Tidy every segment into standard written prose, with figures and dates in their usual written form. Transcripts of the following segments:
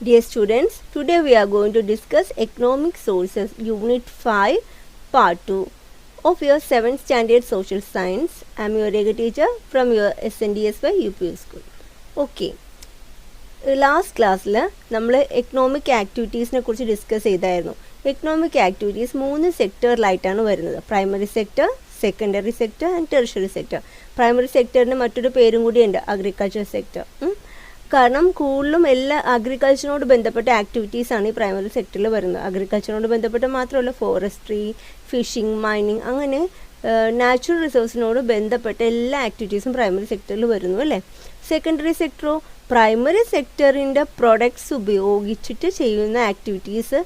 Dear students, today we are going to discuss Economic Sources, Unit 5, Part 2 of your 7th Standard Social Science. I am your Rega teacher from your SNDSY UP School. Okay. Last ക്ലാസ്സിൽ നമ്മൾ economic ആക്ടിവിറ്റീസിനെ കുറിച്ച് discuss ചെയ്തായിരുന്നു. Economic activities 3 സെക്ടറിലായിട്ടാണ് വരുന്നത്. Primary sector, secondary sector and tertiary sector. Primary സെക്ടറിന് മറ്റൊരു പേരും കൂടിയുണ്ട്, അഗ്രികൾച്ചർ സെക്ടർ. കാരണം കൂടുതലും എല്ലാ അഗ്രികൾച്ചറിനോട് ബന്ധപ്പെട്ട ആക്ടിവിറ്റീസാണ് ഈ പ്രൈമറി സെക്ടറിൽ വരുന്നത്. അഗ്രികൾച്ചറിനോട് ബന്ധപ്പെട്ട മാത്രമല്ല, ഫോറസ്ട്രി, ഫിഷിംഗ്, മൈനിങ്, അങ്ങനെ നാച്ചുറൽ റിസോഴ്സിനോട് ബന്ധപ്പെട്ട എല്ലാ ആക്ടിവിറ്റീസും പ്രൈമറി സെക്ടറിൽ വരുന്നു അല്ലേ. സെക്കൻഡറി സെക്ടറോ പ്രൈമറി സെക്ടറിൻ്റെ പ്രൊഡക്ട്സ് ഉപയോഗിച്ചിട്ട് ചെയ്യുന്ന ആക്ടിവിറ്റീസ്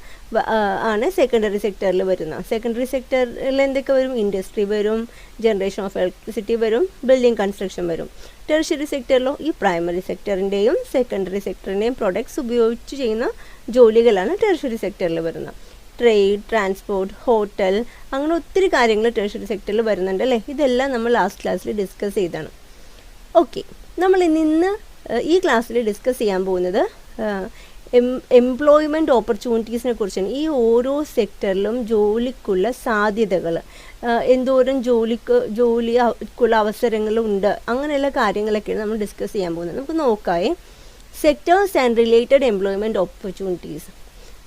ആണ് സെക്കൻഡറി സെക്ടറിൽ വരുന്നത്. സെക്കൻഡറി സെക്ടറിൽ എന്തൊക്കെ വരും? ഇൻഡസ്ട്രി വരും, ജനറേഷൻ ഓഫ് ഇലക്ട്രിസിറ്റി വരും, ബിൽഡിംഗ് കൺസ്ട്രക്ഷൻ വരും. ടെറിഷറി സെക്ടറിലോ ഈ പ്രൈമറി സെക്ടറിൻ്റെയും സെക്കൻഡറി സെക്ടറിൻ്റെയും പ്രൊഡക്ട്സ് ഉപയോഗിച്ച് ചെയ്യുന്ന ജോലികളാണ് ടെറിഷറി സെക്ടറിൽ വരുന്നത്. ട്രേഡ്, ട്രാൻസ്പോർട്ട്, ഹോട്ടൽ, അങ്ങനെ ഒത്തിരി കാര്യങ്ങൾ ടെറിഷറി സെക്ടറിൽ വരുന്നുണ്ട് അല്ലേ. ഇതെല്ലാം നമ്മൾ ലാസ്റ്റ് ക്ലാസ്സിൽ ഡിസ്കസ് ചെയ്താണ്. ഓക്കെ, നമ്മൾ ഇന്ന് ഈ ക്ലാസ്സിൽ ഡിസ്കസ് ചെയ്യാൻ പോകുന്നത് എംപ്ലോയ്മെൻറ്റ് ഓപ്പർച്യൂണിറ്റീസിനെ കുറിച്ചാണ്. ഈ ഓരോ സെക്ടറിലും ജോലിക്കുള്ള സാധ്യതകൾ, എന്തോരം ജോലിക്കുള്ള അവസരങ്ങളുണ്ട്, അങ്ങനെയുള്ള കാര്യങ്ങളൊക്കെയാണ് നമ്മൾ ഡിസ്കസ് ചെയ്യാൻ പോകുന്നത്. നമുക്ക് നോക്കാം. Sectors and related employment opportunities.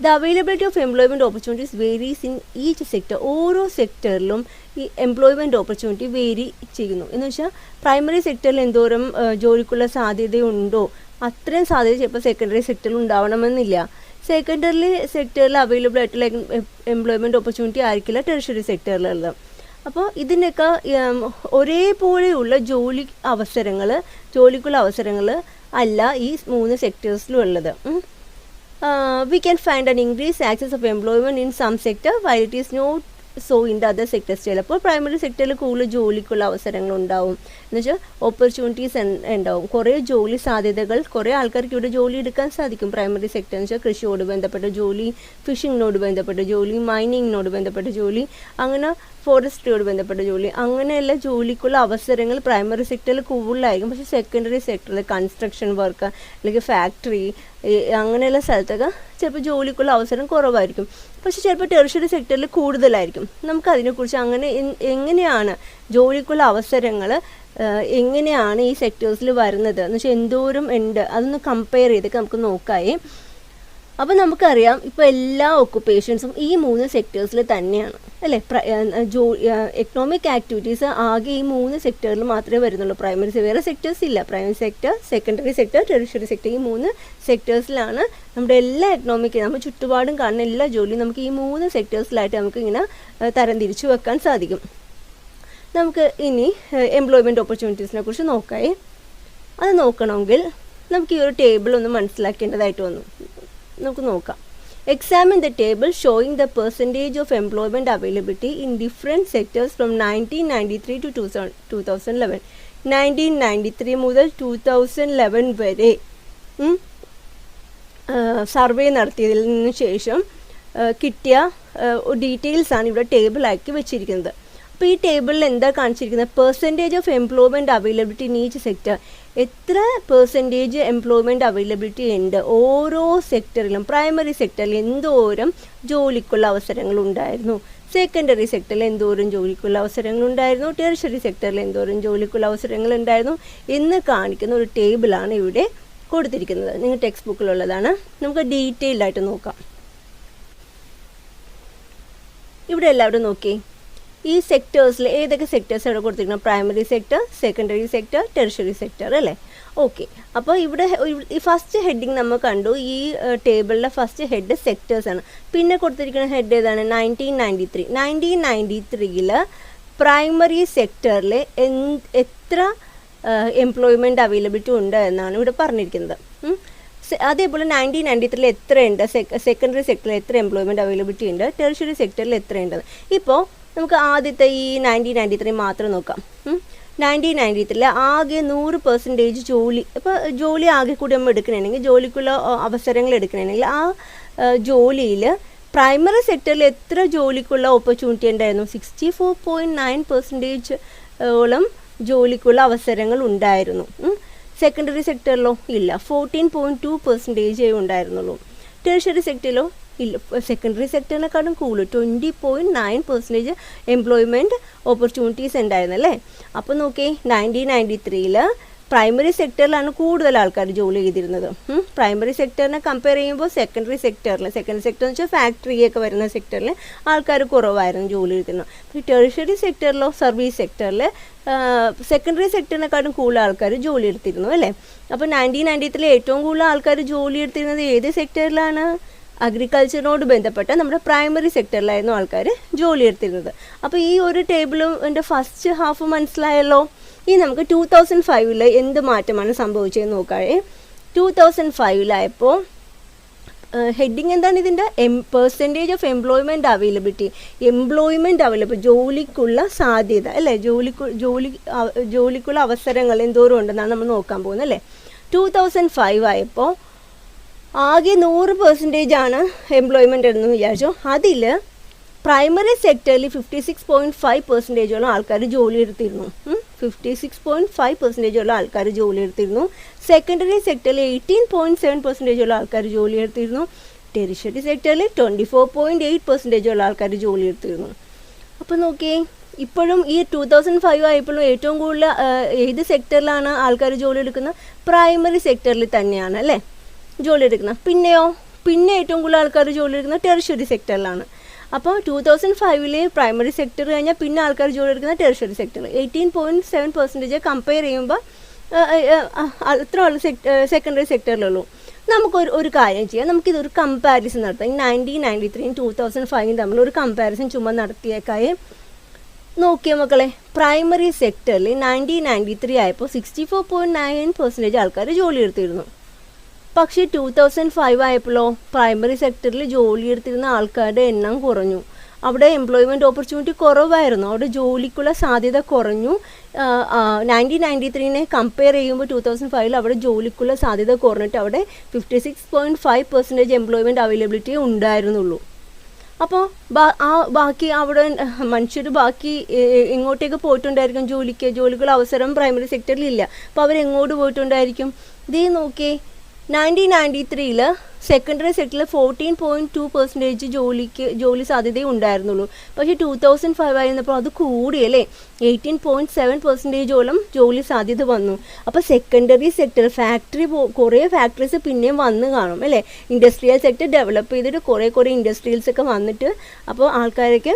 The availability of employment opportunities varies in each sector. ഓരോ സെക്ടറിലും ഈ എംപ്ലോയ്മെൻറ്റ് ഓപ്പർച്യൂണിറ്റി വേരി ചെയ്യുന്നു. എന്ന് വെച്ചാൽ പ്രൈമറി സെക്ടറിൽ എന്തോരം ജോലിക്കുള്ള സാധ്യതയുണ്ടോ അത്രയും സാധ്യത ചിലപ്പോൾ സെക്കൻഡറി സെക്ടറിൽ ഉണ്ടാവണമെന്നില്ല. സെക്കൻഡറി സെക്ടറിൽ അവൈലബിൾ ആയിട്ടുള്ള എംപ്ലോയ്മെൻറ്റ് ഓപ്പർച്യൂണിറ്റി ആയിരിക്കില്ല ടെറിഷറി സെക്ടറിലുള്ളത്. അപ്പോൾ ഇതിനൊക്കെ ഒരേപോലെയുള്ള ജോലിക്കുള്ള അവസരങ്ങൾ അല്ല ഈ 3 സെക്ടേഴ്സിലും ഉള്ളത്. We can find an increased access of employment in some sector while it is not so in the other sectors. ചിലപ്പോൾ പ്രൈമറി സെക്ടറിൽ കൂടുതൽ ജോലിക്കുള്ള അവസരങ്ങൾ ഉണ്ടാവും, എന്നുവെച്ചാൽ ഓപ്പർച്യൂണിറ്റീസ് ഉണ്ടാവും, കുറേ ജോലി സാധ്യതകൾ, കുറേ ആൾക്കാർക്ക് ഇവിടെ ജോലി എടുക്കാൻ സാധിക്കും. പ്രൈമറി സെക്ടർ എന്ന് വെച്ചാൽ കൃഷിയോട് ബന്ധപ്പെട്ട ജോലി, ഫിഷിങ്ങിനോട് ബന്ധപ്പെട്ട ജോലി, മൈനിങ്ങിനോട് ബന്ധപ്പെട്ട ജോലി, അങ്ങനെ ഫോറസ്ട്രിയോട് ബന്ധപ്പെട്ട ജോലി, അങ്ങനെയുള്ള ജോലിക്കുള്ള അവസരങ്ങൾ പ്രൈമറി സെക്ടറിൽ കൂടുതലായിരിക്കും. പക്ഷേ സെക്കൻഡറി സെക്ടറിൽ കൺസ്ട്രക്ഷൻ വർക്ക് അല്ലെങ്കിൽ ഫാക്ടറി അങ്ങനെയുള്ള സ്ഥലത്തൊക്കെ ചിലപ്പോൾ ജോലിക്കുള്ള അവസരം കുറവായിരിക്കും. പക്ഷേ ചിലപ്പോൾ ടെറിഷറി സെക്ടറിൽ കൂടുതലായിരിക്കും. നമുക്കതിനെക്കുറിച്ച് എങ്ങനെയാണ് ജോലിക്കുള്ള അവസരങ്ങൾ എങ്ങനെയാണ് ഈ സെക്ടേഴ്സിൽ വരുന്നത് എന്ന് വെച്ചാൽ എന്തോരം ഉണ്ട് അതൊന്ന് കമ്പയർ ചെയ്തൊക്കെ നമുക്ക് നോക്കാമേ. അപ്പോൾ നമുക്കറിയാം ഇപ്പോൾ എല്ലാ ഒക്കുപ്പേഷൻസും ഈ 3 സെക്ടേഴ്സിൽ തന്നെയാണ് അല്ലേ. എക്കണോമിക് ആക്ടിവിറ്റീസ് ആകെ ഈ 3 സെക്ടറിൽ മാത്രമേ വരുന്നുള്ളൂ. വേറെ സെക്ടേഴ്സ് ഇല്ല. Primary sector, secondary sector, tertiary sector, ഈ 3 സെക്ടേഴ്സിലാണ് നമ്മുടെ എല്ലാ നമ്മൾ ചുറ്റുപാടും കാണുന്ന എല്ലാ ജോലിയും നമുക്ക് ഈ 3 സെക്ടേഴ്സിലായിട്ട് നമുക്ക് ഇങ്ങനെ തരംതിരിച്ചു വെക്കാൻ സാധിക്കും. നമുക്ക് ഇനി എംപ്ലോയ്മെൻറ്റ് ഓപ്പർച്യൂണിറ്റീസിനെ കുറിച്ച് നോക്കാം. അത് നോക്കണമെങ്കിൽ നമുക്ക് ഈ ഒരു ടേബിൾ ഒന്ന് മനസ്സിലാക്കേണ്ടതായിട്ട് വന്നു. നമുക്ക് നോക്കാം. Examine the table showing the percentage of employment availability in different sectors from 1993 to 2011. 1993 മുതൽ 2011 വരെ സർവേ നടത്തിയതിന് ശേഷം കിട്ടിയ ഡീറ്റെയിൽസാണ് ഇവിടെ ടേബിളാക്കി വെച്ചിരിക്കുന്നത്. അപ്പോൾ ഈ ടേബിളിൽ എന്താ കാണിച്ചിരിക്കുന്നത്? Percentage of employment availability in each sector. എത്ര പെർസെൻറ്റേജ് എംപ്ലോയ്മെൻറ്റ് അവൈലബിലിറ്റി ഉണ്ട് ഓരോ സെക്ടറിലും. പ്രൈമറി സെക്ടറിൽ എന്തോരം ജോലിക്കുള്ള അവസരങ്ങളുണ്ടായിരുന്നു, സെക്കൻഡറി സെക്ടറിൽ എന്തോരം ജോലിക്കുള്ള അവസരങ്ങളുണ്ടായിരുന്നു, ടെറിഷറി സെക്ടറിൽ എന്തോരം ജോലിക്കുള്ള അവസരങ്ങളുണ്ടായിരുന്നു എന്ന് കാണിക്കുന്ന ഒരു ടേബിളാണ് ഇവിടെ കൊടുത്തിരിക്കുന്നത്. നിങ്ങൾ ടെക്സ്റ്റ് ബുക്കിലുള്ളതാണ്. നമുക്ക് ഡീറ്റെയിൽഡ് ആയിട്ട് നോക്കാം. ഇവിടെ എല്ലാവരും നോക്കി. ഈ സെക്ടേഴ്സിൽ ഏതൊക്കെ സെക്ടേഴ്സ് അവിടെ കൊടുത്തിരിക്കുന്നത്? Primary sector, secondary sector, tertiary sector അല്ലേ. ഓക്കെ, അപ്പോൾ ഇവിടെ ഈ ഫസ്റ്റ് ഹെഡിങ് നമ്മൾ കണ്ടു. ഈ ടേബിളിലെ ഫസ്റ്റ് ഹെഡ് സെക്ടേഴ്സാണ്. പിന്നെ കൊടുത്തിരിക്കുന്ന ഹെഡ് ഏതാണ്? 1993. 1993 പ്രൈമറി സെക്ടറിൽ എത്ര എംപ്ലോയ്മെൻറ്റ് അവൈലബിലിറ്റി ഉണ്ട് എന്നാണ് ഇവിടെ പറഞ്ഞിരിക്കുന്നത്. അതേപോലെ 1993 എത്രയുണ്ട്, സെക്കൻഡറി സെക്ടറിൽ എത്ര എംപ്ലോയ്മെൻറ്റ് അവൈലബിലിറ്റി ഉണ്ട്, ടെറിഷറി സെക്ടറിൽ എത്രയുണ്ട്. ഇപ്പോൾ നമുക്ക് ആദ്യത്തെ ഈ 1993 മാത്രം നോക്കാം. 1993 ആകെ 100% ജോലി. ഇപ്പോൾ ജോലി ആകെ കൂടി നമ്മൾ എടുക്കണമെങ്കിൽ, ജോലിക്കുള്ള അവസരങ്ങൾ എടുക്കണമെങ്കിൽ ആ ജോലിയിൽ പ്രൈമറി സെക്ടറിൽ എത്ര ജോലിക്കുള്ള ഓപ്പർച്യൂണിറ്റി ഉണ്ടായിരുന്നു? 64.9% ഓളം ജോലിക്കുള്ള അവസരങ്ങൾ ഉണ്ടായിരുന്നു. സെക്കൻഡറി സെക്ടറിലോ ഇല്ല, 14.2% ഉണ്ടായിരുന്നുള്ളൂ. ടെർഷ്യറി സെക്ടറിലോ ഇല്ല, സെക്കൻഡറി സെക്ടറിനെക്കാളും കൂടുതൽ 20.9% എംപ്ലോയ്മെൻറ്റ് ഓപ്പർച്യൂണിറ്റീസ് ഉണ്ടായിരുന്നല്ലേ. അപ്പോൾ നോക്കി 1993 പ്രൈമറി സെക്ടറിലാണ് കൂടുതൽ ആൾക്കാർ ജോലി ചെയ്തിരുന്നത്. പ്രൈമറി സെക്ടറിനെ കമ്പയർ ചെയ്യുമ്പോൾ സെക്കൻഡറി സെക്ടറിൽ എന്ന് വെച്ചാൽ ഫാക്ടറിയൊക്കെ വരുന്ന സെക്ടറിൽ ആൾക്കാർ കുറവായിരുന്നു ജോലി ചെയ്തിരുന്നത്. പക്ഷേ ടെറിഷറി സെക്ടറിലോ സർവീസ് സെക്ടറിൽ സെക്കൻഡറി സെക്ടറിനെക്കാളും കൂടുതൽ ആൾക്കാർ ജോലി എടുത്തിരുന്നു അല്ലേ. അപ്പോൾ 1993 ഏറ്റവും കൂടുതൽ ആൾക്കാർ ജോലി എടുത്തിരുന്നത് ഏത് സെക്ടറിലാണ്? അഗ്രികൾച്ചറിനോട് ബന്ധപ്പെട്ട നമ്മുടെ പ്രൈമറി സെക്ടറിലായിരുന്നു ആൾക്കാർ ജോലി എടുത്തിരുന്നത്. അപ്പോൾ ഈ ഒരു ടേബിളും എൻ്റെ ഫസ്റ്റ് ഹാഫ് മനസ്സിലായല്ലോ. ഇനി നമുക്ക് 2005 എന്ത് മാറ്റമാണ് സംഭവിച്ചതെന്ന് നോക്കാതെ. 2005 ഹെഡിങ് എന്താണ് ഇതിൻ്റെ? പെർസെൻറ്റേജ് ഓഫ് എംപ്ലോയ്മെൻറ്റ് അവൈലബിലിറ്റി, ജോലിക്കുള്ള സാധ്യത അല്ലേ, ജോലിക്കുള്ള അവസരങ്ങൾ എന്തോരം ഉണ്ടെന്നാണ് നമ്മൾ നോക്കാൻ പോകുന്നത് അല്ലേ. 2005 ആകെ 100% എംപ്ലോയ്മെൻ്റ് എന്ന് വിചാരിച്ചു. അതിൽ പ്രൈമറി സെക്ടറിൽ 56.5% ആൾക്കാർ ജോലി എടുത്തിരുന്നു. 56.5% ആൾക്കാർ ജോലി എടുത്തിരുന്നു. സെക്കൻഡറി സെക്ടറിൽ 18.7% ആൾക്കാർ ജോലി എടുത്തിരുന്നു. ടെറിഷറി സെക്ടറിൽ 24.8% ആൾക്കാർ ജോലി എടുത്തിരുന്നു. അപ്പോൾ നോക്കിയേ, ഇപ്പോഴും ഈ 2005 ആയപ്പോഴും ഏറ്റവും കൂടുതൽ ഏത് സെക്ടറിലാണ് ആൾക്കാർ ജോലി എടുക്കുന്നത്? പ്രൈമറി സെക്ടറിൽ തന്നെയാണ് അല്ലേ ജോലി എടുക്കുന്നത്. പിന്നെ ഏറ്റവും കൂടുതൽ ആൾക്കാർ ജോലി എടുക്കുന്നത് ടെറിഷറി സെക്ടറിലാണ്. അപ്പോൾ 2005 പ്രൈമറി സെക്ടർ കഴിഞ്ഞാൽ പിന്നെ ആൾക്കാർ ജോലി എടുക്കുന്ന ടെറിഷറി സെക്ടർ 18.7% കമ്പയർ ചെയ്യുമ്പോൾ അത്ര സെക്കൻഡറി സെക്ടറിലുള്ളൂ. നമുക്കൊരു കാര്യം ചെയ്യാം, നമുക്കിതൊരു കമ്പാരിസൺ നടത്താം. 1993 2005 തമ്മിൽ ഒരു കമ്പാരിസൺ ചുമ്മാ നടത്തിയേക്കായി. നോക്കിയ മക്കളെ, പ്രൈമറി സെക്ടറിൽ 1993 ആയപ്പോൾ 64.9% ആൾക്കാർ ജോലി എടുത്തിരുന്നു. പക്ഷേ 2005 ആയപ്പോഴോ പ്രൈമറി സെക്ടറിൽ ജോലി എടുത്തിരുന്ന ആൾക്കാരുടെ എണ്ണം കുറഞ്ഞു. അവിടെ എംപ്ലോയ്മെൻറ്റ് ഓപ്പർച്യൂണിറ്റി കുറവായിരുന്നു, അവിടെ ജോലിക്കുള്ള സാധ്യത കുറഞ്ഞു. 1993 കമ്പയർ ചെയ്യുമ്പോൾ 2005 അവിടെ ജോലിക്കുള്ള സാധ്യത കുറഞ്ഞിട്ട് അവിടെ 56.5% എംപ്ലോയ്മെൻറ്റ് അവൈലബിലിറ്റി ഉണ്ടായിരുന്നുള്ളൂ. അപ്പോൾ ബാക്കി അവിടെ മനുഷ്യർ ബാക്കി എങ്ങോട്ടേക്ക് പോയിട്ടുണ്ടായിരിക്കും? ജോലിക്കുള്ള അവസരം പ്രൈമറി സെക്ടറിൽ ഇല്ല. അപ്പോൾ അവരെങ്ങോട്ട് പോയിട്ടുണ്ടായിരിക്കും? ഇതേ നോക്കിയേ, 1993 സെക്കൻഡറി സെക്ടറിൽ 14.2% ജോലി സാധ്യതയേ ഉണ്ടായിരുന്നുള്ളൂ. പക്ഷേ 2005 ആയിരുന്നപ്പോൾ അത് കൂടിയല്ലേ, 18.7%ഓളം ജോലി സാധ്യത വന്നു. അപ്പോൾ സെക്കൻഡറി സെക്ടർ കുറേ ഫാക്ടറീസ് പിന്നെയും വന്ന് കാണും അല്ലേ. ഇൻഡസ്ട്രിയൽ സെക്ടർ ഡെവലപ്പ് ചെയ്തിട്ട് കുറേ ഇൻഡസ്ട്രിയൽസൊക്കെ വന്നിട്ട് അപ്പോൾ ആൾക്കാരൊക്കെ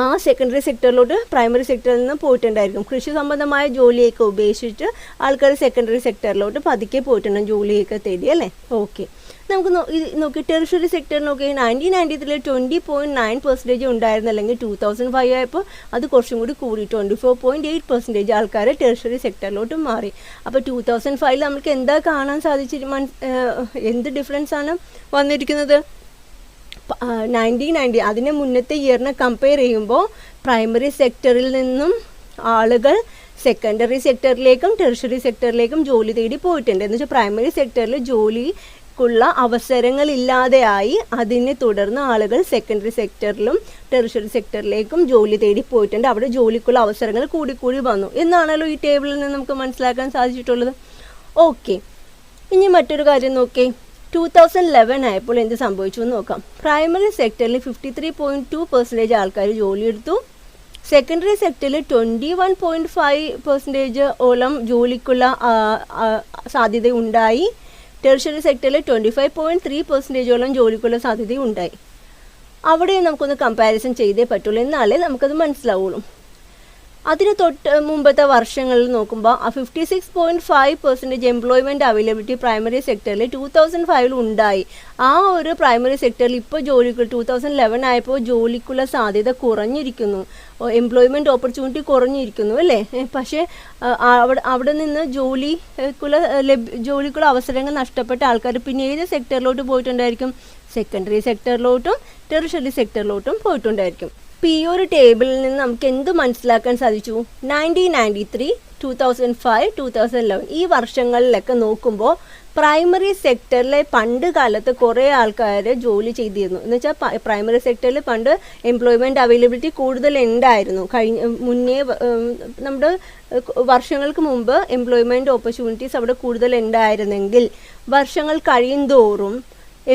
ആ സെക്കൻഡറി സെക്ടറിലോട്ട് പ്രൈമറി സെക്ടറിൽ നിന്ന് പോയിട്ടുണ്ടായിരിക്കും. കൃഷി സംബന്ധമായ ജോലിയൊക്കെ ഉപേക്ഷിച്ച് ആൾക്കാർ സെക്കൻഡറി സെക്ടറിലോട്ട് പതുക്കെ പോയിട്ടുണ്ടാകും ജോലിയൊക്കെ തേടി അല്ലേ. ഓക്കെ, നമുക്ക് നോക്കി ടെറിഷറി സെക്ടർ നോക്കി 1993 20.9% ഉണ്ടായിരുന്നു, അല്ലെങ്കിൽ 2005 ആയപ്പോൾ അത് കുറച്ചും കൂടി കൂടി 24.8% ആൾക്കാർ ടെറിഷറി സെക്ടറിലോട്ട് മാറി. അപ്പോൾ 2005 നമുക്ക് എന്താ കാണാൻ എന്ത് ഡിഫറൻസ് ആണ് വന്നിരിക്കുന്നത്? 1990 അതിന് മുന്നത്തെ ഇയറിനെ കമ്പയർ ചെയ്യുമ്പോൾ പ്രൈമറി സെക്ടറിൽ നിന്നും ആളുകൾ സെക്കൻഡറി സെക്ടറിലേക്കും ടെറിഷറി സെക്ടറിലേക്കും ജോലി തേടി പോയിട്ടുണ്ട്. എന്ന് വെച്ചാൽ പ്രൈമറി സെക്ടറിൽ ജോലിക്കുള്ള അവസരങ്ങളില്ലാതെയായി, അതിനെ തുടർന്ന് ആളുകൾ സെക്കൻഡറി സെക്ടറിലും ടെറിഷറി സെക്ടറിലേക്കും ജോലി തേടി പോയിട്ടുണ്ട്. അവിടെ ജോലിക്കുള്ള അവസരങ്ങൾ കൂടി വന്നു എന്നാണല്ലോ ഈ ടേബിളിൽ നിന്ന് നമുക്ക് മനസ്സിലാക്കാൻ സാധിച്ചിട്ടുള്ളത്. ഓക്കെ, ഇനി മറ്റൊരു കാര്യം നോക്കേ, 2011 ആയപ്പോൾ എന്ത് സംഭവിച്ചു എന്ന് നോക്കാം. പ്രൈമറി സെക്ടറിൽ 53.2% ആൾക്കാർ ജോലിയെടുത്തു. സെക്കൻഡറി സെക്ടറിൽ 21.5% ഓളം ജോലിക്കുള്ള സാധ്യത ഉണ്ടായി. ടെറിഷറി സെക്ടറിൽ 25.3% ജോലിക്കുള്ള സാധ്യത ഉണ്ടായി. അവിടെ നമുക്കൊന്ന് കമ്പാരിസൺ ചെയ്തേ പറ്റുള്ളൂ, എന്നാലേ നമുക്കത് മനസ്സിലാവുള്ളൂ. അതിന് തൊട്ട് മുമ്പത്തെ വർഷങ്ങളിൽ നോക്കുമ്പോൾ 56.5% എംപ്ലോയ്മെൻറ്റ് അവൈലബിലിറ്റി പ്രൈമറി സെക്ടറിൽ 2005 ഉണ്ടായി. ആ ഒരു പ്രൈമറി സെക്ടറിൽ ഇപ്പോൾ 2011 ആയപ്പോൾ ജോലിക്കുള്ള സാധ്യത കുറഞ്ഞിരിക്കുന്നു, എംപ്ലോയ്മെൻറ്റ് ഓപ്പർച്യൂണിറ്റി കുറഞ്ഞിരിക്കുന്നു അല്ലേ. പക്ഷേ അവിടെ നിന്ന് ജോലിക്കുള്ള അവസരങ്ങൾ നഷ്ടപ്പെട്ട ആൾക്കാർ പിന്നെ ഏത് സെക്ടറിലോട്ട് പോയിട്ടുണ്ടായിരിക്കും? Secondary സെക്ടറിലോട്ടും tertiary സെക്ടറിലോട്ടും പോയിട്ടുണ്ടായിരിക്കും. ഇപ്പോൾ ഈ ഒരു ടേബിളിൽ നിന്ന് നമുക്ക് എന്ത് മനസ്സിലാക്കാൻ സാധിച്ചു? 1993 2005 2011 ഈ വർഷങ്ങളിലൊക്കെ നോക്കുമ്പോൾ പ്രൈമറി സെക്ടറിലെ പണ്ട് കാലത്ത് കുറേ ആൾക്കാർ ജോലി ചെയ്തിരുന്നു. എന്ന് വെച്ചാൽ പ്രൈമറി സെക്ടറിൽ പണ്ട് എംപ്ലോയ്മെൻറ്റ് അവൈലബിലിറ്റി കൂടുതൽ ഉണ്ടായിരുന്നു. മുന്നേ നമ്മുടെ വർഷങ്ങൾക്ക് മുമ്പ് എംപ്ലോയ്മെൻറ്റ് ഓപ്പർച്യൂണിറ്റീസ് അവിടെ കൂടുതൽ ഉണ്ടായിരുന്നെങ്കിൽ വർഷങ്ങൾ കഴിയുന്തോറും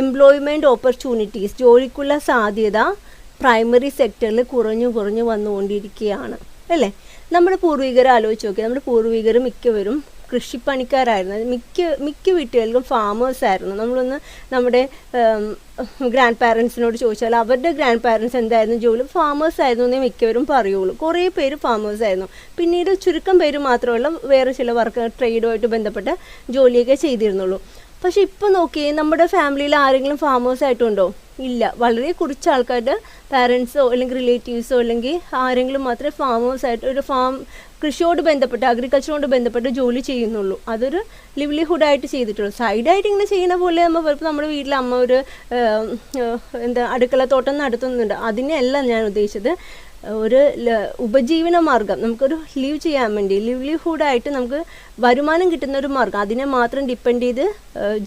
എംപ്ലോയ്മെൻറ്റ് ഓപ്പർച്യൂണിറ്റീസ്, ജോലിക്കുള്ള സാധ്യത പ്രൈമറി സെക്ടറിൽ കുറഞ്ഞു വന്നുകൊണ്ടിരിക്കുകയാണ് അല്ലേ. നമ്മുടെ പൂർവികരെ ആലോചിച്ച് നോക്കി. നമ്മുടെ പൂർവികർ മിക്കവരും കൃഷിപ്പണിക്കാരായിരുന്നു. മിക്ക വീട്ടുകളിലും ഫാമേഴ്സ് ആയിരുന്നു. നമ്മളൊന്ന് നമ്മുടെ ഗ്രാൻഡ് പാരൻസിനോട് ചോദിച്ചാൽ അവരുടെ ഗ്രാൻഡ് പാരൻസ് എന്തായിരുന്നു ജോലി? ഫാമേഴ്സ് ആയിരുന്നു എന്നേ മിക്കവരും പറയുള്ളൂ. കുറേ പേര് ഫാമേഴ്സ് ആയിരുന്നു. പിന്നീട് ചുരുക്കം പേര് മാത്രമല്ല വേറെ ചില വർക്ക് ട്രേഡുമായിട്ട് ബന്ധപ്പെട്ട ജോലിയൊക്കെ ചെയ്തിരുന്നുള്ളൂ. പക്ഷെ ഇപ്പോൾ നോക്കിയേ, നമ്മുടെ ഫാമിലിയിൽ ആരെങ്കിലും ഫാമേഴ്സ് ആയിട്ടുണ്ടോ? ഇല്ല. വളരെ കുറച്ച് ആൾക്കാരുടെ പാരൻസോ അല്ലെങ്കിൽ റിലേറ്റീവ്സോ അല്ലെങ്കിൽ ആരെങ്കിലും മാത്രമേ ഫാമേഴ്സായിട്ട് ഒരു കൃഷിയോട് ബന്ധപ്പെട്ട് അഗ്രികൾച്ചറോട് ബന്ധപ്പെട്ട് ജോലി ചെയ്യുന്നുള്ളൂ. അതൊരു ലിവ്ലിഹുഡായിട്ട് ചെയ്തിട്ടുള്ളൂ. സൈഡായിട്ട് ഇങ്ങനെ ചെയ്യുന്ന പോലെ നമ്മൾ നമ്മുടെ വീട്ടിൽ അമ്മ ഒരു അടുക്കള തോട്ടം നടത്തുന്നുണ്ട്. അതിനെയല്ല ഞാൻ ഉദ്ദേശിച്ചത്. ഒരു ഉപജീവന മാർഗം, നമുക്കൊരു ലീവ് ചെയ്യാൻ വേണ്ടി ലിവ്ലിഹുഡായിട്ട് നമുക്ക് വരുമാനം കിട്ടുന്ന ഒരു മാർഗം, അതിനെ മാത്രം ഡിപ്പെൻഡ് ചെയ്ത്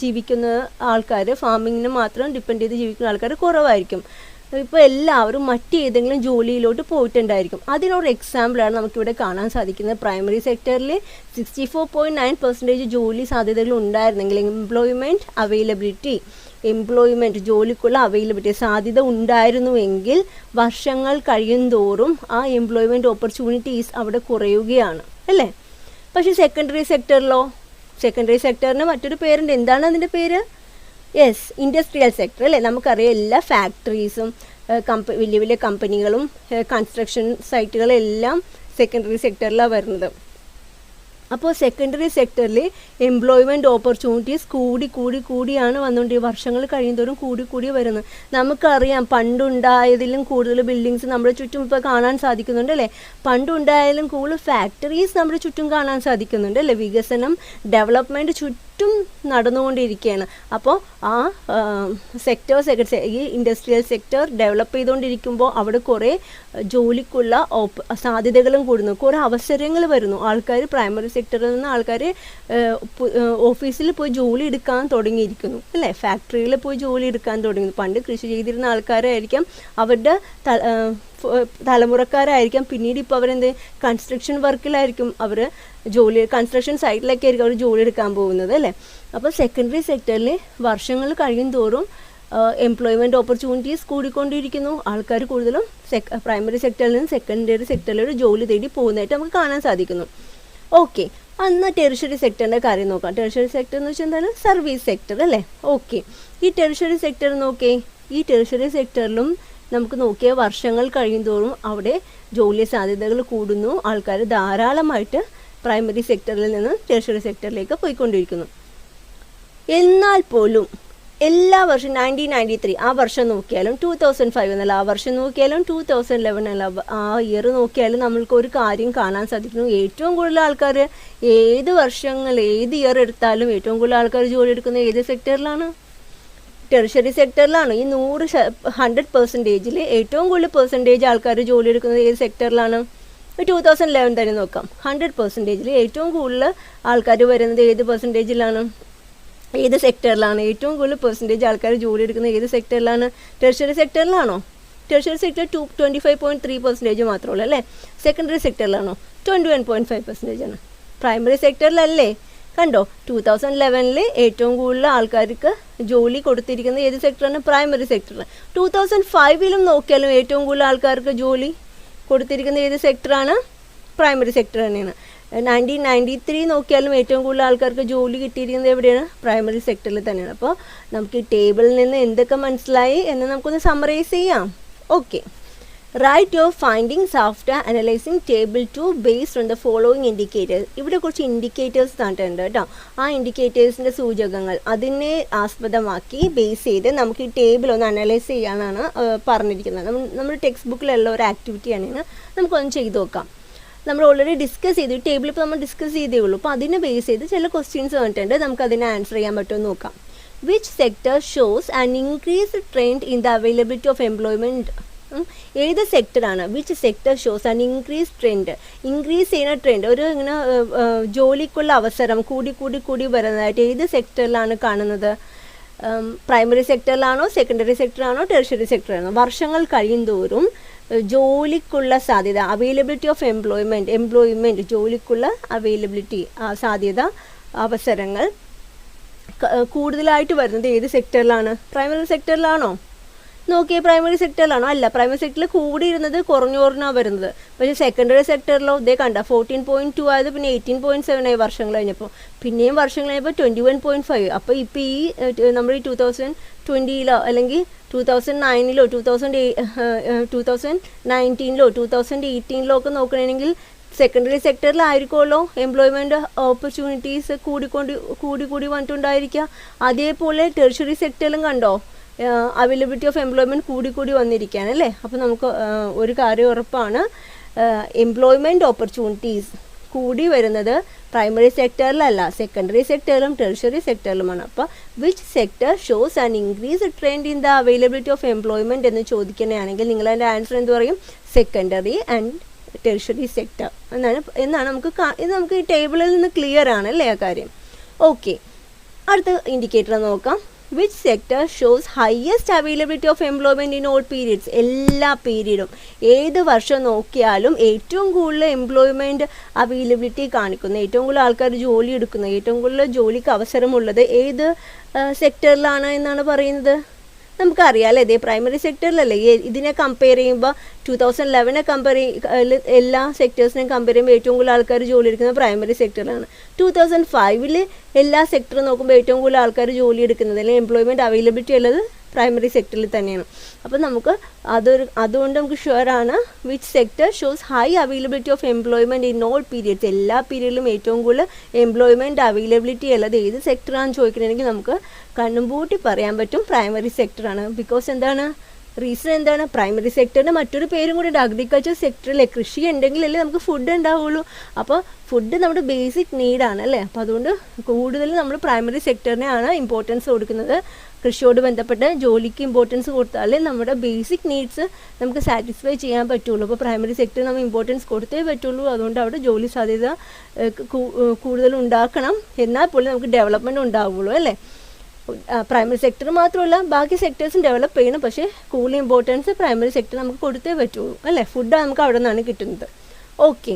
ജീവിക്കുന്ന ആൾക്കാർ, ഫാമിങ്ങിനെ മാത്രം ഡിപ്പെൻഡ് ചെയ്ത് ജീവിക്കുന്ന ആൾക്കാർ കുറവായിരിക്കും. ഇപ്പോൾ എല്ലാവരും മറ്റേതെങ്കിലും ജോലിയിലോട്ട് പോയിട്ടുണ്ടായിരിക്കും. അതിനൊരു എക്സാമ്പിളാണ് നമുക്കിവിടെ കാണാൻ സാധിക്കുന്നത്. പ്രൈമറി സെക്ടറിൽ 64.9% ജോലി സാധ്യതകൾ ഉണ്ടായിരുന്നെങ്കിൽ ജോലിക്കുള്ള അവൈലബിലിറ്റി സാധ്യത ഉണ്ടായിരുന്നുവെങ്കിൽ വർഷങ്ങൾ കഴിയുന്തോറും ആ എംപ്ലോയ്മെൻറ്റ് ഓപ്പർച്യൂണിറ്റീസ് അവിടെ കുറയുകയാണ് അല്ലേ. പക്ഷേ സെക്കൻഡറി സെക്ടറിന് മറ്റൊരു പേരുണ്ട്. എന്താണ് അതിൻ്റെ പേര്? യെസ്, ഇൻഡസ്ട്രിയൽ സെക്ടർ അല്ലേ. നമുക്കറിയാം എല്ലാ ഫാക്ടറീസും വലിയ വലിയ കമ്പനികളും കൺസ്ട്രക്ഷൻ സൈറ്റുകളെല്ലാം സെക്കൻഡറി സെക്ടറിലാണ് വരുന്നത്. അപ്പോൾ സെക്കൻഡറി സെക്ടറിൽ എംപ്ലോയ്മെൻറ്റ് ഓപ്പർച്യൂണിറ്റീസ് കൂടിയാണ് വന്നുകൊണ്ട് വർഷങ്ങൾ കഴിയുന്തോറും കൂടി വരുന്നത്. നമുക്കറിയാം പണ്ടുണ്ടായതിലും കൂടുതൽ ബിൽഡിങ്സ് നമ്മുടെ ചുറ്റും ഇപ്പോൾ കാണാൻ സാധിക്കുന്നുണ്ട് അല്ലേ. പണ്ടുണ്ടായാലും കൂടുതൽ ഫാക്ടറീസ് നമ്മുടെ ചുറ്റും കാണാൻ സാധിക്കുന്നുണ്ട് അല്ലേ. വികസനം, ഡെവലപ്മെൻറ്റ് ചുറ്റും നടന്നുകൊണ്ടിരിക്കുകയാണ്. അപ്പോൾ ആ ഈ ഇൻഡസ്ട്രിയൽ സെക്ടർ ഡെവലപ്പ് ചെയ്തുകൊണ്ടിരിക്കുമ്പോൾ അവിടെ കുറേ ജോലിക്കുള്ള സാധ്യതകളും കൂടുന്നു, കുറേ അവസരങ്ങൾ വരുന്നു. ആൾക്കാർ പ്രൈമറി സെക്ടറിൽ നിന്ന് ആൾക്കാർ ഓഫീസിൽ പോയി ജോലി എടുക്കാൻ തുടങ്ങിയിരിക്കുന്നു അല്ലേ. ഫാക്ടറിയിൽ പോയി ജോലി എടുക്കാൻ തുടങ്ങി. പണ്ട് കൃഷി ചെയ്തിരുന്ന ആൾക്കാരായിരിക്കാം, അവരുടെ തലമുറക്കാരായിരിക്കാം. പിന്നീട് ഇപ്പോൾ അവരെന്ത് കൺസ്ട്രക്ഷൻ വർക്കിലായിരിക്കും അവർ കൺസ്ട്രക്ഷൻ സൈറ്റിലൊക്കെ ആയിരിക്കും അവർ ജോലി എടുക്കാൻ പോകുന്നത് അല്ലേ. അപ്പോൾ സെക്കൻഡറി സെക്ടറിൽ വർഷങ്ങൾ കഴിയും തോറും എംപ്ലോയ്മെൻറ്റ് ഓപ്പർച്യൂണിറ്റീസ് കൂടിക്കൊണ്ടിരിക്കുന്നു. ആൾക്കാർ കൂടുതലും പ്രൈമറി സെക്ടറിൽ നിന്ന് സെക്കൻഡറി സെക്ടറിലൊരു ജോലി തേടി പോകുന്നതായിട്ട് നമുക്ക് കാണാൻ സാധിക്കുന്നു. ഓക്കെ, എന്നാൽ ടെറിഷറി സെക്ടറിൻ്റെ കാര്യം നോക്കാം. ടെറിഷറി സെക്ടർ എന്ന് വെച്ചാൽ എന്താണ്? സർവീസ് സെക്ടർ അല്ലേ. ഓക്കെ, ഈ ടെറിഷറി സെക്ടർ നോക്കേ. ഈ ടെറിഷറി സെക്ടറിലും നമുക്ക് നോക്കിയാൽ വർഷങ്ങൾ കഴിയുന്തോറും അവിടെ ജോലി സാധ്യതകൾ കൂടുന്നു. ആൾക്കാർ ധാരാളമായിട്ട് പ്രൈമറി സെക്ടറിൽ നിന്ന് ടെറിഷറി സെക്ടറിലേക്ക് പോയിക്കൊണ്ടിരിക്കുന്നു. എന്നാൽ പോലും എല്ലാ വർഷവും 1993 ആ വർഷം നോക്കിയാലും 2005 എന്നല്ല ആ വർഷം നോക്കിയാലും 2011 എന്നല്ല ആ ഇയർ നോക്കിയാലും നമ്മൾക്ക് ഒരു കാര്യം കാണാൻ സാധിക്കുന്നു. ഏറ്റവും കൂടുതൽ ആൾക്കാർ ഏത് ഇയർ എടുത്താലും ഏറ്റവും കൂടുതൽ ആൾക്കാർ ജോലി എടുക്കുന്നത് ഏത് സെക്ടറിലാണ്? ടെറിഷറി സെക്ടറിലാണ്. ഈ 100% ഏറ്റവും കൂടുതൽ പെർസെൻറ്റേജ് ആൾക്കാർ ജോലി എടുക്കുന്നത് ഏത് സെക്ടറിലാണ്? 2011 തന്നെ നോക്കാം. 100% ഏറ്റവും കൂടുതൽ ആൾക്കാർ വരുന്നത് ഏത് പെർസെൻറ്റേജിലാണ്? ഏത് സെക്ടറിലാണ് ഏറ്റവും കൂടുതൽ പെർസെൻറ്റേജ് ആൾക്കാർ ജോലി എടുക്കുന്നത്? ഏത് സെക്ടറിലാണ്? ടെറിഷറി സെക്ടറിലാണോ? ടെറിഷറി സെക്ടർ 25.3% മാത്രമേ ഉള്ളൂ അല്ലേ. സെക്കൻഡറി സെക്ടറിലാണോ? 21.5% ആണ്. പ്രൈമറി സെക്ടറിലല്ലേ? കണ്ടോ, 2011 ഏറ്റവും കൂടുതൽ ആൾക്കാർക്ക് ജോലി കൊടുത്തിരിക്കുന്നത് ഏത് സെക്ടറാണ്? പ്രൈമറി സെക്ടറാണ്. 2005 നോക്കിയാലും ഏറ്റവും കൂടുതൽ ആൾക്കാർക്ക് ജോലി കൊടുത്തിരിക്കുന്ന ഏത് സെക്ടറാണ്? പ്രൈമറി സെക്ടർ തന്നെയാണ്. 1993 നോക്കിയാലും ഏറ്റവും കൂടുതൽ ആൾക്കാർക്ക് ജോലി കിട്ടിയിരിക്കുന്നത് എവിടെയാണ്? പ്രൈമറി സെക്ടറിൽ തന്നെയാണ്. അപ്പോൾ നമുക്ക് ഈ ടേബിളിൽ നിന്ന് എന്തൊക്കെ മനസ്സിലായി എന്ന് നമുക്കൊന്ന് സമ്മറൈസ് ചെയ്യാം. Okay, write your findings after analysing table 2 based on the following indicators. ഇവിടെ കുറച്ച് ഇൻഡിക്കേറ്റേഴ്സ് തന്നിട്ടുണ്ട് കേട്ടോ. ആ ഇൻഡിക്കേറ്റേഴ്സിൻ്റെ സൂചകങ്ങൾ അതിനെ ആസ്പദമാക്കി ബേസ് ചെയ്ത് നമുക്ക് ഈ ടേബിൾ ഒന്ന് അനലൈസ് ചെയ്യാനാണ് പറഞ്ഞിരിക്കുന്നത്. നമ്മുടെ ടെക്സ്റ്റ് ബുക്കിലുള്ള ഒരു ആക്ടിവിറ്റിയാണ്. നമുക്കൊന്ന് ചെയ്ത് നോക്കാം. നമ്മൾ ഓൾറെഡി ഡിസ്കസ് ചെയ്തു. ടേബിൾ ഇപ്പോൾ നമ്മൾ ഡിസ്കസ് ചെയ്തേ ഉള്ളൂ. അപ്പോൾ അതിനെ ബേസ് ചെയ്ത് ചില ക്വസ്റ്റ്യൻസ് വന്നിട്ടുണ്ട്. നമുക്കതിനെ ആൻസർ ചെയ്യാൻ പറ്റുമെന്ന് നോക്കാം. Which sector shows an increased trend in the availability of employment ഏത് സെക്ടറാണ് which sector shows an increase ചെയ്യുന്ന ട്രെൻഡ്, ഒരു ഇങ്ങനെ ജോലിക്കുള്ള അവസരം കൂടി കൂടി കൂടി വരുന്നതായിട്ട് ഏത് സെക്ടറിലാണ് കാണുന്നത്? പ്രൈമറി സെക്ടറിലാണോ, സെക്കൻഡറി സെക്ടറാണോ, ടെർഷ്യറി സെക്ടറാണോ? വർഷങ്ങൾ കഴിയുന്തോറും ജോലിക്കുള്ള സാധ്യത, അവൈലബിലിറ്റി ഓഫ് എംപ്ലോയ്മെൻറ്റ് ജോലിക്കുള്ള അവൈലബിലിറ്റി, സാധ്യത, അവസരങ്ങൾ കൂടുതലായിട്ട് വരുന്നത് ഏത് സെക്ടറിലാണ്? പ്രൈമറി സെക്ടറിലാണോ? നോക്കിയേ, പ്രൈമറി സെക്ടറിലാണോ? അല്ല, പ്രൈമറി സെക്ടറിൽ കൂടിയിരുന്നത് കുറഞ്ഞാണ് വരുന്നത്. പക്ഷേ സെക്കൻഡറി സെക്ടറിലോ ഇതേ കണ്ട 14.2 ആയത് പിന്നെ 18.7 ആയി വർഷങ്ങൾ കഴിഞ്ഞപ്പോൾ, പിന്നെയും വർഷങ്ങൾ കഴിഞ്ഞപ്പോൾ 21.5. അപ്പോൾ ഇപ്പോൾ ഈ നമ്മൾ ഈ 2020 അല്ലെങ്കിൽ 2009 2019 2018 ഒക്കെ നോക്കണമെങ്കിൽ സെക്കൻഡറി സെക്ടറിലായിരിക്കുമല്ലോ എംപ്ലോയ്മെൻറ്റ് ഓപ്പർച്യൂണിറ്റീസ് കൂടി വന്നിട്ടുണ്ടായിരിക്കുക. അതേപോലെ ടെർഷ്യറി സെക്ടറിലും കണ്ടോ അവൈലബിലിറ്റി ഓഫ് എംപ്ലോയ്മെൻറ്റ് കൂടി വന്നിരിക്കുകയാണ് അല്ലേ. അപ്പോൾ നമുക്ക് ഒരു കാര്യം ഉറപ്പാണ്, എംപ്ലോയ്മെൻറ്റ് ഓപ്പർച്യൂണിറ്റീസ് കൂടി വരുന്നത് പ്രൈമറി സെക്ടറിലല്ല, സെക്കൻഡറി സെക്ടറിലും ടെർഷ്യറി സെക്ടറിലുമാണ്. അപ്പോൾ which sector shows an increase trend in the availability of employment എന്ന് ചോദിക്കുകയാണെങ്കിൽ നിങ്ങളതിൻ്റെ ആൻസർ എന്ത് പറയും? സെക്കൻഡറി ആൻഡ് ടെർഷ്യറി സെക്ടർ എന്നാണ് നമുക്ക് ഈ ടേബിളിൽ നിന്ന് ക്ലിയർ ആണ് അല്ലേ ആ കാര്യം. ഓക്കെ, അടുത്ത ഇൻഡിക്കേറ്റർ നോക്കാം. Which sector shows highest availability of employment in all periods? എല്ലാ പീരീഡും ഏത് വർഷം നോക്കിയാലും ഏറ്റവും കൂടുതൽ എംപ്ലോയ്മെൻറ്റ് അവൈലബിലിറ്റി കാണിക്കുന്ന, ഏറ്റവും കൂടുതൽ ആൾക്കാർ ജോലി എടുക്കുന്ന, ഏറ്റവും കൂടുതൽ ജോലിക്ക് അവസരമുള്ളത് ഏത് സെക്ടറിലാണ് എന്നാണ് പറയുന്നത്? നമുക്കറിയാം അല്ലേ, ഇതേ പ്രൈമറി സെക്ടറിലല്ലേ. ഇതിനെ കമ്പയർ ചെയ്യുമ്പോൾ 2011 എല്ലാ സെക്ടേഴ്സിനെയും കമ്പയർ ചെയ്യുമ്പോൾ ഏറ്റവും കൂടുതൽ ആൾക്കാർ ജോലി എടുക്കുന്നത് പ്രൈമറി സെക്ടറിലാണ്. 2005 എല്ലാ സെക്ടറും നോക്കുമ്പോൾ ഏറ്റവും കൂടുതൽ ആൾക്കാർ ജോലി എടുക്കുന്നത് അല്ലെങ്കിൽ എംപ്ലോയ്മെൻറ്റ് അവൈലബിലിറ്റി ഉള്ളത് പ്രൈമറി സെക്ടറിൽ തന്നെയാണ്. അപ്പോൾ നമുക്ക് അതുകൊണ്ട് നമുക്ക് ഷുവറാണ് which sector shows high availability of employment in all periods? എല്ലാ പീരീഡിലും ഏറ്റവും കൂടുതൽ എംപ്ലോയ്മെൻറ്റ് അവൈലബിലിറ്റി ഉള്ളത് ഏത് സെക്ടറാണെന്ന് ചോദിക്കണമെങ്കിൽ നമുക്ക് കണ്ണും പൂട്ടി പറയാൻ പറ്റും പ്രൈമറി സെക്ടറാണ്. ബിക്കോസ് എന്താണ് റീസൺ? എന്താണ്? പ്രൈമറി സെക്ടറിന് മറ്റൊരു പേരും കൂടി ഉണ്ട്, അഗ്രികൾച്ചർ സെക്ടറിലെ. കൃഷി ഉണ്ടെങ്കിലല്ലേ നമുക്ക് ഫുഡ് ഉണ്ടാവുള്ളൂ. അപ്പോൾ ഫുഡ് നമ്മുടെ ബേസിക് നീഡാണ് അല്ലേ. അപ്പോൾ അതുകൊണ്ട് കൂടുതൽ നമ്മൾ പ്രൈമറി സെക്ടറിനെയാണ് ഇമ്പോർട്ടൻസ് കൊടുക്കുന്നത്. കൃഷിയോട് ബന്ധപ്പെട്ട ജോലിക്ക് ഇമ്പോർട്ടൻസ് കൊടുത്താലേ നമ്മുടെ ബേസിക് നീഡ്സ് നമുക്ക് സാറ്റിസ്ഫൈ ചെയ്യാൻ പറ്റുള്ളൂ. അപ്പോൾ പ്രൈമറി സെക്ടറിന് നമ്മൾ ഇമ്പോർട്ടൻസ് കൊടുത്തേ പറ്റുള്ളൂ. അതുകൊണ്ട് അവിടെ ജോലി സാധ്യത കൂടുതൽ ഉണ്ടാക്കണം, എന്നാൽ പോലും നമുക്ക് ഡെവലപ്മെൻറ്റ് ഉണ്ടാവുള്ളൂ അല്ലേ. പ്രൈമറി സെക്ടർ മാത്രമല്ല ബാക്കി സെക്ടേഴ്സും ഡെവലപ്പ് ചെയ്യണം, പക്ഷേ കൂടുതൽ ഇമ്പോർട്ടൻസ് പ്രൈമറി സെക്ടർ നമുക്ക് കൊടുത്തേ പറ്റുള്ളൂ അല്ലേ. ഫുഡ് നമുക്ക് അവിടെ നിന്നാണ് കിട്ടുന്നത്. ഓക്കെ,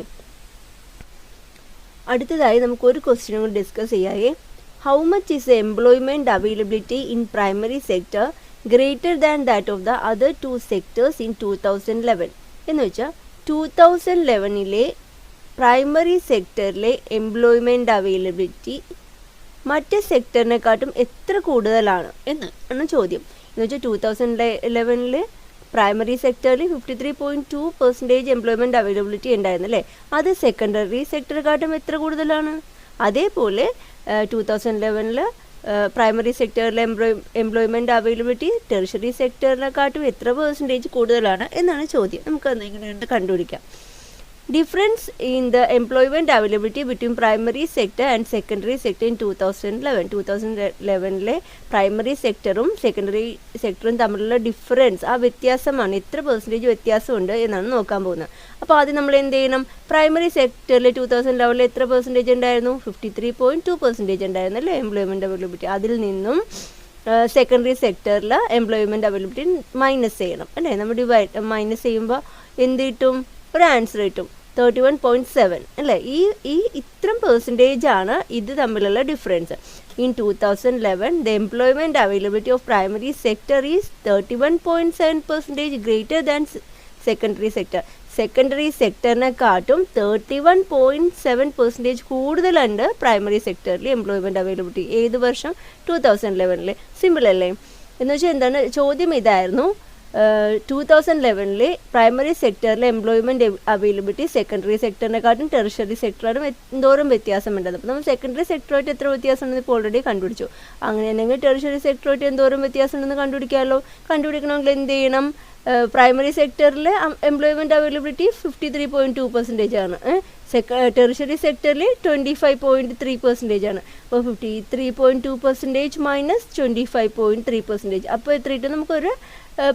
അടുത്തതായി നമുക്കൊരു ക്വസ്റ്റ്യനും കൂടി ഡിസ്കസ് ചെയ്യാമേ. How much is the employment availability in primary sector greater than that of the other 2 sectors in 2011? എന്ന് വെച്ചാൽ 2011 പ്രൈമറി സെക്ടറിലെ എംപ്ലോയ്മെൻറ്റ് അവൈലബിലിറ്റി മറ്റ് സെക്ടറിനെക്കാട്ടും എത്ര കൂടുതലാണ് എന്നാണ് ചോദ്യം. എന്ന് വെച്ചാൽ 2011 പ്രൈമറി സെക്ടറിൽ 53.2% എംപ്ലോയ്മെൻറ്റ് അവൈലബിലിറ്റി ഉണ്ടായിരുന്നു അല്ലേ. അത് സെക്കൻഡറി സെക്ടറിനെക്കാട്ടും എത്ര കൂടുതലാണ്? അതേപോലെ 2011 പ്രൈമറി സെക്ടറിലെ എംപ്ലോയ്മെൻറ്റ് അവൈലബിലിറ്റി ടെർഷ്യറി സെക്ടറിനെക്കാട്ടും എത്ര % കൂടുതലാണ് എന്നാണ് ചോദ്യം. നമുക്ക് എങ്ങനെയുണ്ട് കണ്ടുപിടിക്കാം. Difference in the employment availability between primary sector and secondary sector in 2011. 2011 primary സെക്ടറും secondary സെക്ടറും തമ്മിലുള്ള ഡിഫറൻസ്, ആ വ്യത്യാസമാണ്, എത്ര % വ്യത്യാസമുണ്ട് എന്നാണ് നോക്കാൻ പോകുന്നത്. അപ്പോൾ ആദ്യം നമ്മൾ എന്ത് ചെയ്യണം? പ്രൈമറി സെക്ടറിൽ 2011 എത്ര % ഉണ്ടായിരുന്നു? 53.2% ഉണ്ടായിരുന്നു അല്ലേ എംപ്ലോയ്മെൻറ്റ് അവൈലബിലിറ്റി. അതിൽ നിന്നും സെക്കൻഡറി സെക്ടറിൽ എംപ്ലോയ്മെൻറ്റ് അവൈലബിലിറ്റി മൈനസ് ചെയ്യണം അല്ലേ. നമ്മൾ മൈനസ് ചെയ്യുമ്പോൾ എന്ത് കിട്ടും? ഒരു ആൻസർ കിട്ടും 31.7 അല്ലേ. ഈ ഇത്രയും % ഇത് തമ്മിലുള്ള difference. In 2011 the employment availability of primary sector is 31.7% greater than secondary sector. Secondary സെക്ടറിനെക്കാട്ടും 31.7% കൂടുതലുണ്ട് പ്രൈമറി സെക്ടറിൽ എംപ്ലോയ്മെൻറ്റ് അവൈലബിലിറ്റി. ഏത് വർഷം? 2011. സിമ്പിൾ അല്ലേ. എന്ന് വെച്ചാൽ എന്താണ് ചോദ്യം? ഇതായിരുന്നു 2011 പ്രൈമറി സെക്ടറിലെ എംപ്ലോയ്മെൻറ്റ് അവൈലബിലിറ്റി സെക്കൻഡറി സെക്ടറിനെക്കാട്ടും ടെർഷ്യറി സെക്ടറും എന്തോരം വ്യത്യാസമുണ്ടെന്ന്. അപ്പോൾ നമ്മൾ സെക്കൻഡറി സെക്ടറുമായിട്ട് എത്ര വ്യത്യാസമുണ്ടെന്ന് ഇപ്പോൾ ഓൾറെഡി കണ്ടുപിടിച്ചു. അങ്ങനെയാണെങ്കിൽ ടെർഷ്യറി സെക്ടറുമായിട്ട് എന്തോരം വ്യത്യാസമുണ്ടെന്ന് കണ്ടുപിടിക്കാമല്ലോ. കണ്ടുപിടിക്കണമെങ്കിൽ എന്ത് ചെയ്യണം? പ്രൈമറി സെക്ടറിൽ എംപ്ലോയ്മെൻറ്റ് അവൈലബിലിറ്റി 53.2% ആണ്. ടെറിഷറി സെക്ടറിൽ 25.3% ആണ്. അപ്പോൾ 53.2% മൈനസ് 25.3%. അപ്പോൾ എത്ര കിട്ടും? നമുക്കൊരു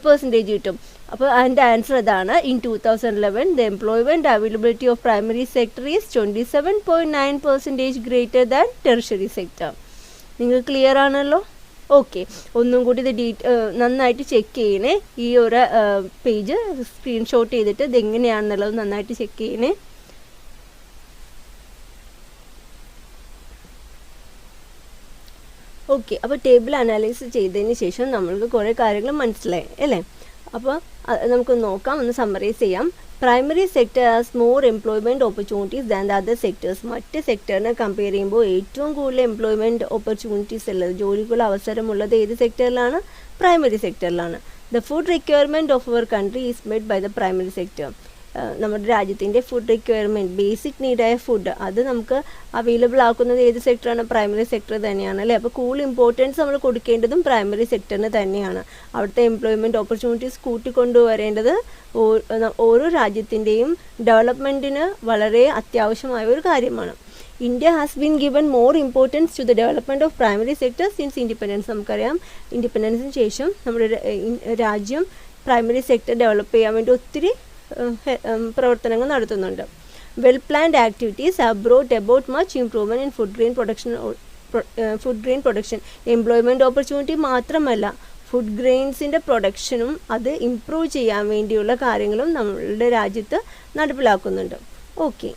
പെർസെൻറ്റേജ് കിട്ടും. അപ്പോൾ അതിൻ്റെ ആൻസർ അതാണ്. In 2011 the employment availability of primary sector is 27.9% greater than tertiary sector. നിങ്ങൾ ക്ലിയർ ആണല്ലോ? ഓക്കെ, ഒന്നും കൂടി ഇത് നന്നായിട്ട് ചെക്ക് ചെയ്യണേ. ഈ ഒരു പേജ് സ്ക്രീൻഷോട്ട് ചെയ്തിട്ട് ഇതെങ്ങനെയാണെന്നുള്ളത് നന്നായിട്ട് ചെക്ക് ചെയ്യണേ. ഓക്കെ, അപ്പോൾ ടേബിൾ അനാലിസിസ് ചെയ്തതിന് ശേഷം നമ്മൾക്ക് കുറേ കാര്യങ്ങൾ മനസ്സിലായി അല്ലേ? അപ്പോൾ നമുക്ക് നോക്കാം, ഒന്ന് സമ്മറൈസ് ചെയ്യാം. Primary sector has more employment opportunities than the other sectors. മറ്റ് സെക്ടറിനെ കമ്പയർ ചെയ്യുമ്പോൾ ഏറ്റവും കൂടുതൽ എംപ്ലോയ്മെൻറ്റ് ഓപ്പർച്യൂണിറ്റീസ് ഉള്ളത്, ജോലിക്കുള്ള അവസരമുള്ളത് ഏത് സെക്ടറിലാണ്? പ്രൈമറി സെക്ടറിലാണ്. The food requirement of our country is made by the primary sector. നമ്മുടെ രാജ്യത്തിൻ്റെ ഫുഡ് റിക്വയർമെൻറ്റ്, ബേസിക് നീഡായ ഫുഡ്, അത് നമുക്ക് അവൈലബിൾ ആക്കുന്നത് ഏത് സെക്ടറാണ്? പ്രൈമറി സെക്ടർ തന്നെയാണ് അല്ലേ? അപ്പോൾ കൂടുതൽ ഇമ്പോർട്ടൻസ് നമ്മൾ കൊടുക്കേണ്ടതും പ്രൈമറി സെക്ടറിന് തന്നെയാണ്. അവിടുത്തെ എംപ്ലോയ്മെൻറ്റ് ഓപ്പർച്യൂണിറ്റീസ് കൂട്ടിക്കൊണ്ടുവരേണ്ടത് ഓരോ രാജ്യത്തിൻ്റെയും ഡെവലപ്മെൻറ്റിന് വളരെ അത്യാവശ്യമായ ഒരു കാര്യമാണ്. India has been given more importance to the development of primary sector since independence. നമുക്കറിയാം, ഇൻഡിപെൻഡൻസിന് ശേഷം നമ്മുടെ രാജ്യം പ്രൈമറി സെക്ടർ ഡെവലപ്പ് ചെയ്യാൻ വേണ്ടി ഒത്തിരി പ്രവർത്തനങ്ങൾ നടത്തുന്നുണ്ട്. Well planned activities have brought about much improvement in food grain production. Employment opportunity മാത്രമല്ല, ഫുഡ് ഗ്രെയിൻസിൻ്റെ പ്രൊഡക്ഷനും അത് ഇംപ്രൂവ് ചെയ്യാൻ വേണ്ടിയുള്ള കാര്യങ്ങളും നമ്മളുടെ രാജ്യത്ത് നടപ്പിലാക്കുന്നുണ്ട്. ഓക്കെ.